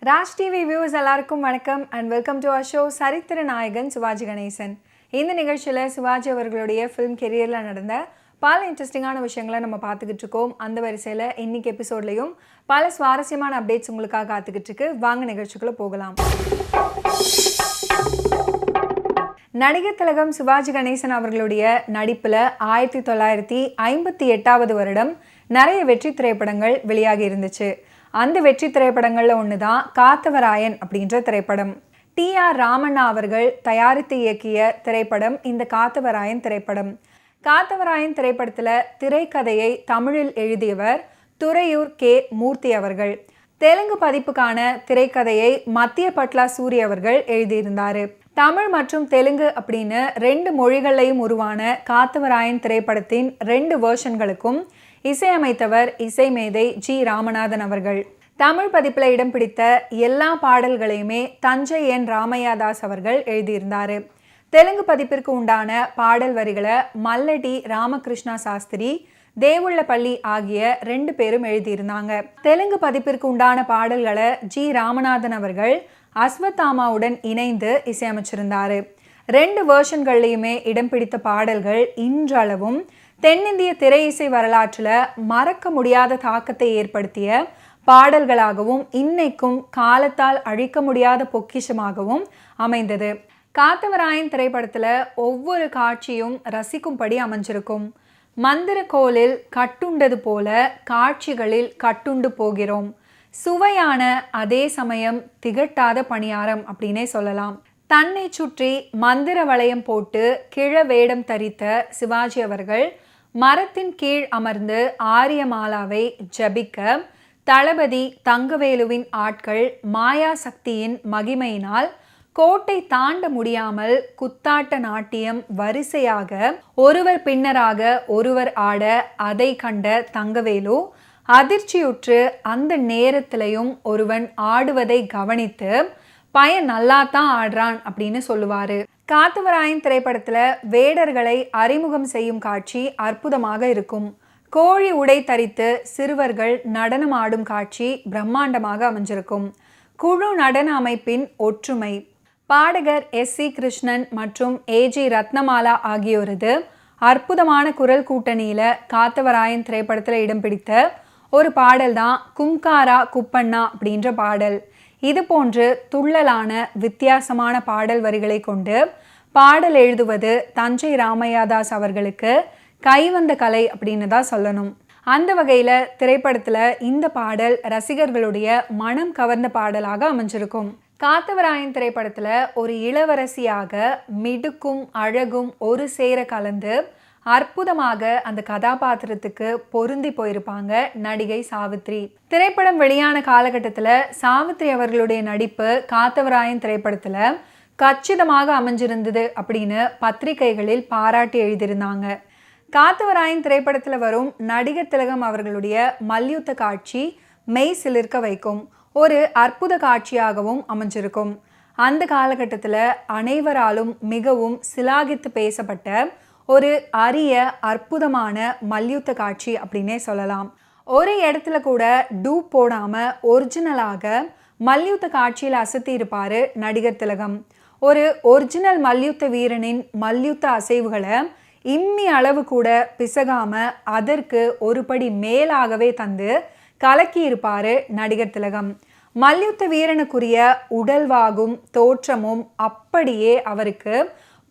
Raj TV views எல்லாருக்கும் வணக்கம் and welcome to our show சரித்திர நாயகன் சிவாஜி கணேசன். இந்த நிகழ்ச்சியில் சிவாஜி அவர்களுடைய ஃபிலிம் கெரியரில் நடந்த பல இன்ட்ரெஸ்டிங்கான விஷயங்களை நம்ம பார்த்துக்கிட்டு இருக்கோம். அந்த வரிசையில் இன்னைக்கு எபிசோட்லையும் பல சுவாரஸ்யமான அப்டேட்ஸ் உங்களுக்காக காத்துக்கிட்டு இருக்கு. வாங்க நிகழ்ச்சிக்குள்ளே போகலாம். நடிகர் திலகம் சிவாஜி கணேசன் அவர்களுடைய நடிப்பில் 1958 வருடம் நிறைய வெற்றி திரைப்படங்கள் வெளியாகி இருந்துச்சு. அந்த வெற்றி திரைப்படங்களில் ஒன்று தான் காத்தவராயன் அப்படின்ற திரைப்படம். டி.ஆர். ராமண்ணா அவர்கள் தயாரித்து இயக்கிய திரைப்படம் இந்த காத்தவராயன் திரைப்படம். காத்தவராயன் திரைப்படத்தில் திரைக்கதையை தமிழில் எழுதியவர் துறையூர் கே. மூர்த்தி அவர்கள். தெலுங்கு பதிப்புக்கான திரைக்கதையை மத்திய பட்லா சூரி அவர்கள் எழுதியிருந்தார். தமிழ் மற்றும் தெலுங்கு அப்படின்னு 2 மொழிகளையும் உருவான காத்தவராயன் திரைப்படத்தின் 2 வேர்ஷன்களுக்கும் இசையமைத்தவர் இசைமேதை ஜி. ராமநாதன் அவர்கள். தமிழ் பதிப்பில் இடம் பிடித்த எல்லா பாடல்களையுமே தஞ்சை என். ராமையாதாஸ் அவர்கள் எழுதியிருந்தார். தெலுங்கு பதிப்பிற்கு உண்டான பாடல் வரிகளை மல்லடி ராமகிருஷ்ணா சாஸ்திரி, தேவுள்ளப்பள்ளி ஆகிய 2 பேரும் எழுதியிருந்தாங்க. தெலுங்கு பதிப்பிற்கு உண்டான பாடல்களை ஜி. ராமநாதன் அவர்கள் அஸ்வத்தாமாவுடன் இணைந்து இசையமைச்சிருந்தார். 2 வேர்ஷன்கள்லையுமே இடம் பிடித்த பாடல்கள் இன்றளவும் தென்னிந்திய திரை இசை வரலாற்றில் மறக்க முடியாத தாக்கத்தை ஏற்படுத்திய பாடல்களாகவும் இன்னைக்கும் காலத்தால் அழிக்க முடியாத பொக்கிஷமாகவும் அமைந்தது. காத்தவராயன் திரைப்படத்தில் ஒவ்வொரு காட்சியும் ரசிக்கும்படி அமைஞ்சிருக்கும். மந்திர கோலில் கட்டுண்டது போல காட்சிகளில் கட்டுண்டு போகிறோம். சுவையான அதே சமயம் திகட்டாத பணியாரம் அப்படின்னே சொல்லலாம். தன்னை சுற்றி மந்திர வளையம் போட்டு கிழ வேடம் தரித்த சிவாஜி அவர்கள் மரத்தின் கீழ் அமர்ந்து ஆரியமாலாவை ஜபிக்க தளபதி தங்கவேலுவின் ஆட்கள் மாயா சக்தியின் மகிமையினால் கோட்டை தாண்ட முடியாமல் குத்தாட்ட நாட்டியம் வரிசையாக ஒருவர் பின்னராக ஒருவர் ஆட அதை கண்ட தங்கவேலு அதிர்ச்சியுற்று அந்த நேரத்திலையும் ஒருவன் ஆடுவதை கவனித்து பையன் நல்லா தான் ஆடுறான் அப்படின்னு சொல்லுவாரு. காத்தவராயன் திரைப்படத்தில் வேடர்களை அறிமுகம் செய்யும் காட்சி அற்புதமாக இருக்கும். கோழி உடை தரித்து சிறுவர்கள் நடனம் ஆடும் காட்சி பிரம்மாண்டமாக அமைஞ்சிருக்கும். குழு நடன அமைப்பின் ஒற்றுமை, பாடகர் எஸ்.சி. கிருஷ்ணன் மற்றும் ஏ.ஜி. ரத்னமாலா ஆகியோரது அற்புதமான குரல் கூட்டணியில் காத்தவராயன் திரைப்படத்தில் இடம் பிடித்த ஒரு பாடல் தான் கும்காரா குப்பண்ணா அப்படின்ற பாடல். இது போன்று துள்ளலான வித்தியாசமான பாடல் வரிகளை கொண்டு பாடல் எழுதுவது தஞ்சை ராமையாதாஸ் அவர்களுக்கு கைவந்த கலை அப்படின்னு தான் சொல்லணும். அந்த வகையில் திரைப்படத்தில் இந்த பாடல் ரசிகர்களுடைய மனம் கவர்ந்த பாடலாக அமைஞ்சிருக்கும். காத்தவராயன் திரைப்படத்தில் ஒரு இளவரசியாக மிடுக்கும் அழகும் ஒரு சேர கலந்து அற்புதமாக அந்த கதாபாத்திரத்துக்கு பொருந்தி போயிருப்பாங்க நடிகை சாவித்ரி. திரைப்படம் வெளியான காலகட்டத்தில் சாவித்ரி அவர்களுடைய நடிப்பு காத்தவராயன் திரைப்படத்தில் கச்சிதமாக அமைஞ்சிருந்தது அப்படின்னு பத்திரிகைகளில் பாராட்டி எழுதியிருந்தாங்க. காத்தவராயன் திரைப்படத்தில் வரும் நடிகர் திலகம் அவர்களுடைய மல்யுத்த காட்சி மெய் சிலிர்க்க வைக்கும் ஒரு அற்புத காட்சியாகவும் அமைஞ்சிருக்கும். அந்த காலகட்டத்தில் அனைவராலும் மிகவும் சிலாகித்து பேசப்பட்ட ஒரு அரிய அற்புதமான மல்யுத்த காட்சி அப்படின்னே சொல்லலாம். ஒரு இடத்துல கூட டூப் போடாமல் ஒரிஜினலாக மல்யுத்த காட்சியில் அசத்தி இருப்பார் நடிகர் திலகம். ஒரு ஒரிஜினல் மல்யுத்த வீரனின் மல்யுத்த அசைவுகளை இம்மி அளவு கூட பிசகாம அதற்கு ஒரு படி மேலாகவே தந்து கலக்கி இருப்பார் நடிகர் திலகம். மல்யுத்த வீரனுக்குரிய உடல்வாகும் தோற்றமும் அப்படியே அவருக்கு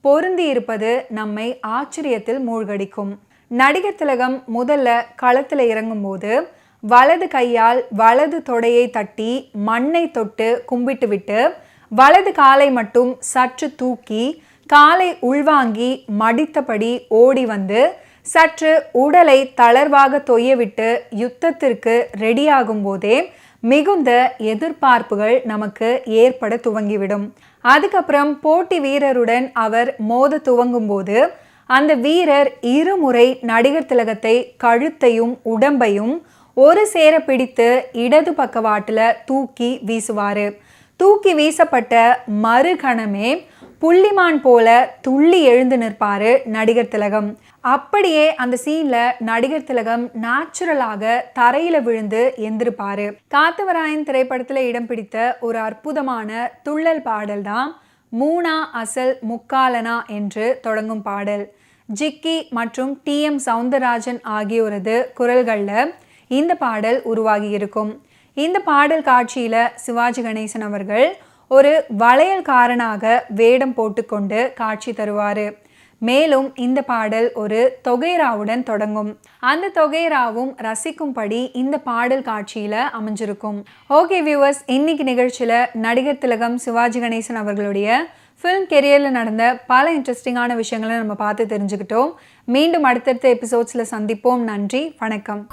பொருந்தி இருப்பது நம்மை ஆச்சரியத்தில் மூழ்கடிக்கும். நடிகர் திலகம் முதல்ல களத்தில் இறங்கும்போது வலது கையால் வலது தொடையை தட்டி மண்ணை தொட்டு கும்பிட்டு விட்டு வலது காலை மட்டும் சற்று தூக்கி காலை உள்வாங்கி மடித்தபடி ஓடி வந்து சற்று உடலை தளர்வாக தொய்யவிட்டு யுத்தத்திற்கு ரெடியாகும் போதே மிகுந்த எதிர்பார்ப்புகள் நமக்கு ஏற்பட துவங்கிவிடும். அதுக்கப்புறம் போட்டி வீரருடன் அவர் மோத துவங்கும் போது அந்த வீரர் இருமுறை நடிகர் திலகத்தை கழுத்தையும் உடம்பையும் ஒரு சேர பிடித்து இடது பக்கவாட்டில் தூக்கி வீசுவார். தூக்கி வீசப்பட்ட மறுகணமே புள்ளிமான் போல துள்ளி எழுந்து நிற்பாரு நடிகர் திலகம். அப்படியே அந்த சீன்ல நடிகர் திலகம் நேச்சுரலாக தரையில விழுந்து எந்திருப்பாரு. காத்தவராயன் திரைப்படத்துல இடம் பிடித்த ஒரு அற்புதமான துள்ளல் பாடல் தான் மூணா அசல் முக்காலனா என்று தொடங்கும் பாடல். ஜிக்கி மற்றும் TM சௌந்தரராஜன் ஆகியோரது குரல்களில் இந்த பாடல் உருவாகி இருக்கும். இந்த பாடல் காட்சியில சிவாஜி கணேசன் அவர்கள் ஒரு வளையல்காரனாக வேடம் போட்டுக்கொண்டு காட்சி தருவார். மேலும் இந்த பாடல் ஒரு தொகைராவுடன் தொடங்கும். அந்த தொகைராவும் ரசிக்கும்படி இந்த பாடல் காட்சியில் அமைஞ்சிருக்கும். ஓகே வியூவர்ஸ், இன்னைக்கு நிகழ்ச்சியில் நடிகர் திலகம் சிவாஜி கணேசன் அவர்களுடைய ஃபிலிம் கெரியரில் நடந்த பல இன்ட்ரெஸ்டிங்கான விஷயங்களை நம்ம பார்த்து தெரிஞ்சுக்கிட்டோம். மீண்டும் அடுத்தடுத்த எபிசோட்ஸில் சந்திப்போம். நன்றி, வணக்கம்.